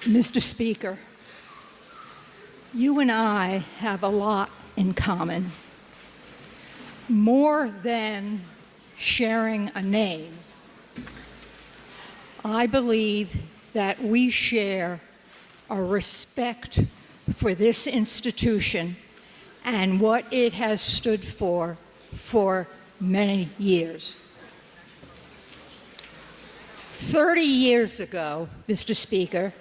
Mr. Speaker, you and I have a lot in common. More than sharing a name, I believe that we share a respect for this institution and what it has stood for many years. 30 years ago, Mr. Speaker,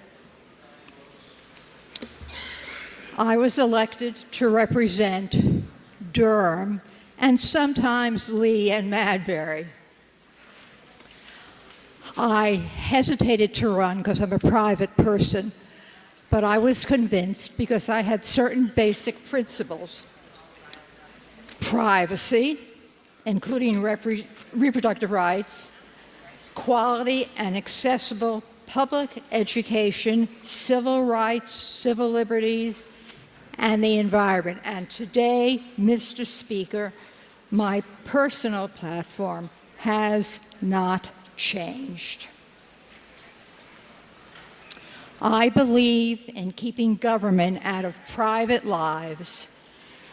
I was elected to represent Durham and sometimes Lee and Madbury. I hesitated to run because I'm a private person, but I was convinced because I had certain basic principles. Privacy, including reproductive rights, quality and accessible public education, civil rights, civil liberties, and the environment. And today, Mr. Speaker, my personal platform has not changed. I believe in keeping government out of private lives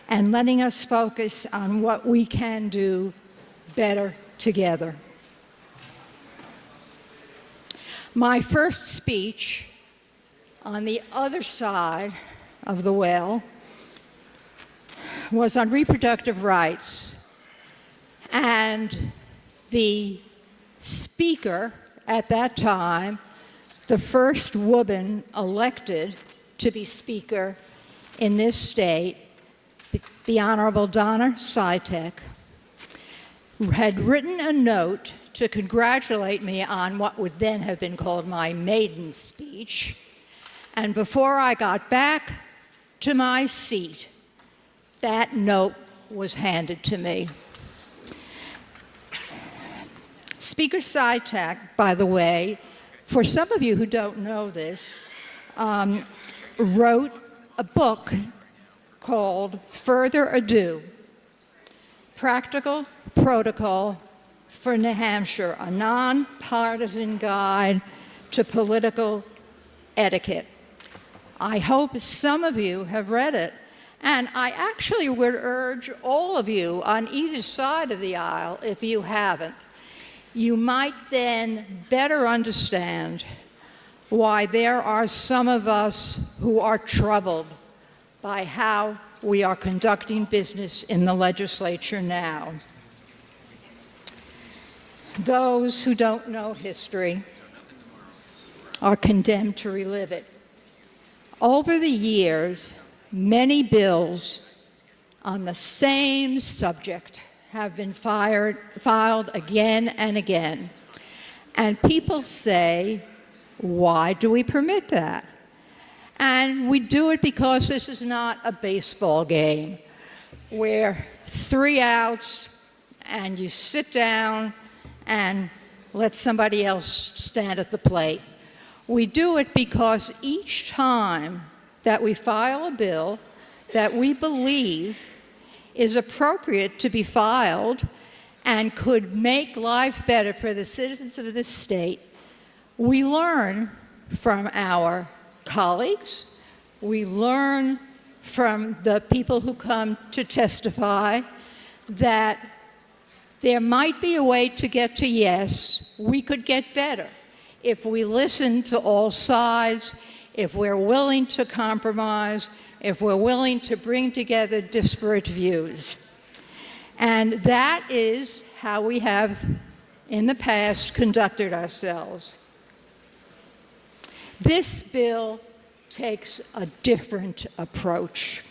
and letting us focus on what we can do better together. My first speech on the other side of the well was on reproductive rights, and the speaker at that time, the first woman elected to be speaker in this state, the Honorable Donna Sitek, had written a note to congratulate me on what would then have been called my maiden speech. And before I got back to my seat, that note was handed to me. Speaker Sitek, by the way, for some of you who don't know this, wrote a book called Further Ado, Practical Protocol for New Hampshire, a nonpartisan guide to political etiquette. I hope some of you have read it, and I actually would urge all of you on either side of the aisle, if you haven't, you might then better understand why there are some of us who are troubled by how we are conducting business in the legislature now. Those who don't know history are condemned to relive it. Over the years, many bills on the same subject have been filed again and again. And people say, why do we permit that? And we do it because this is not a baseball game where 3 outs and you sit down and let somebody else stand at the plate. We do it because each time that we file a bill that we believe is appropriate to be filed and could make life better for the citizens of this state, we learn from our colleagues, we learn from the people who come to testify that there might be a way to get to yes, we could get better if we listen to all sides, if we're willing to compromise, if we're willing to bring together disparate views. And that is how we have, in the past, conducted ourselves. This bill takes a different approach.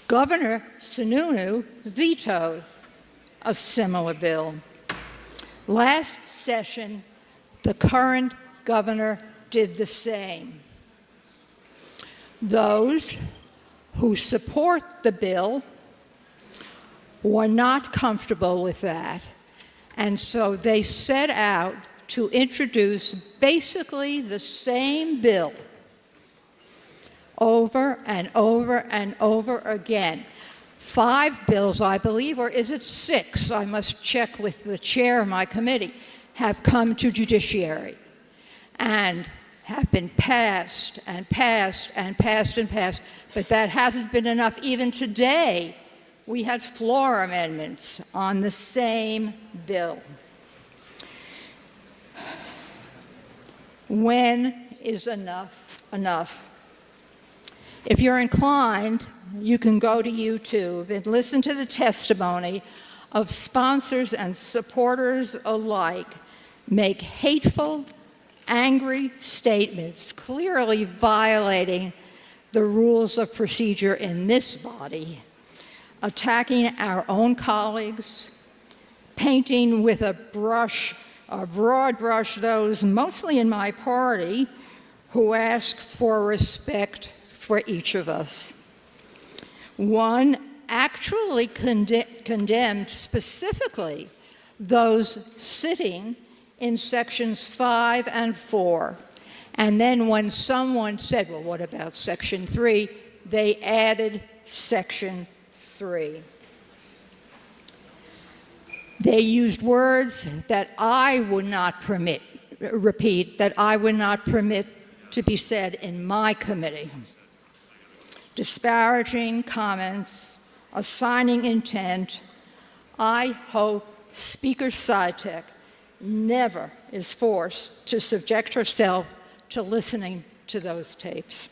Governor Sununu vetoed a similar bill. Last session, the current governor did the same. Those who support the bill were not comfortable with that, and so they set out to introduce basically the same bill over and over and over again. 5 bills, I believe, or is it 6? I must check with the chair of my committee, have come to judiciary. And have been passed and passed and passed and passed, but that hasn't been enough. Even today, we had floor amendments on the same bill. When is enough enough? If you're inclined, you can go to YouTube and listen to the testimony of sponsors and supporters alike make hateful, angry statements, clearly violating the rules of procedure in this body, attacking our own colleagues, painting with a broad brush, those mostly in my party who ask for respect for each of us. One actually condemned specifically those sitting in sections 5 and 4. And then when someone said, well, what about section 3? They added section 3. They used words that I would not repeat, that I would not permit to be said in my committee. Disparaging comments, assigning intent. I hope Speaker Sytek never is forced to subject herself to listening to those tapes.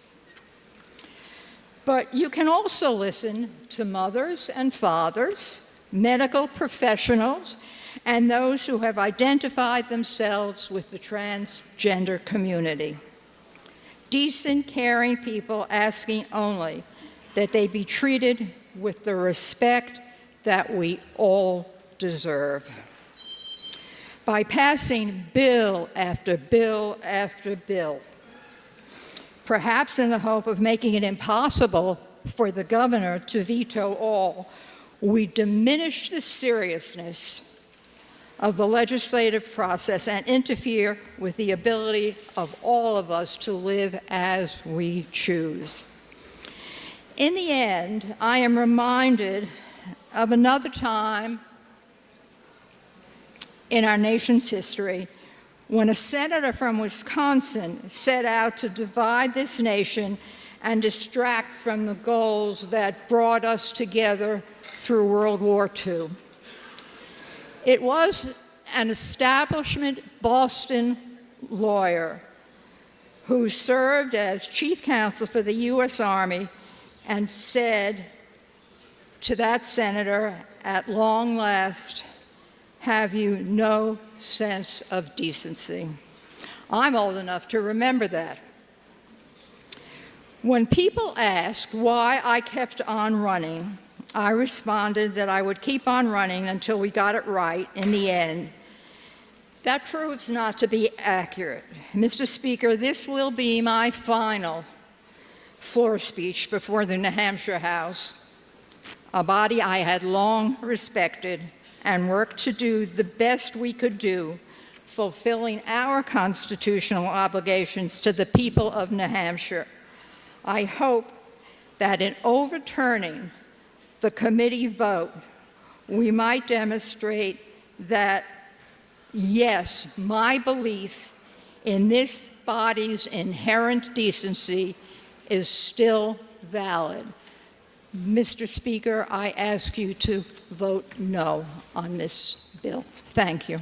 But you can also listen to mothers and fathers, medical professionals, and those who have identified themselves with the transgender community. Decent, caring people asking only that they be treated with the respect that we all deserve. By passing bill after bill after bill, perhaps in the hope of making it impossible for the governor to veto all, we diminish the seriousness of the legislative process and interfere with the ability of all of us to live as we choose. In the end, I am reminded of another time in our nation's history when a senator from Wisconsin set out to divide this nation and distract from the goals that brought us together through World War II. It was an establishment Boston lawyer who served as chief counsel for the U.S. Army and said to that senator, at long last, have you no sense of decency? I'm old enough to remember that. When people asked why I kept on running, I responded that I would keep on running until we got it right in the end. That proves not to be accurate. Mr. Speaker, this will be my final floor speech before the New Hampshire House, a body I had long respected and worked to do the best we could do, fulfilling our constitutional obligations to the people of New Hampshire. I hope that in overturning the committee vote, we might demonstrate that, yes, my belief in this body's inherent decency is still valid. Mr. Speaker, I ask you to vote no on this bill. Thank you.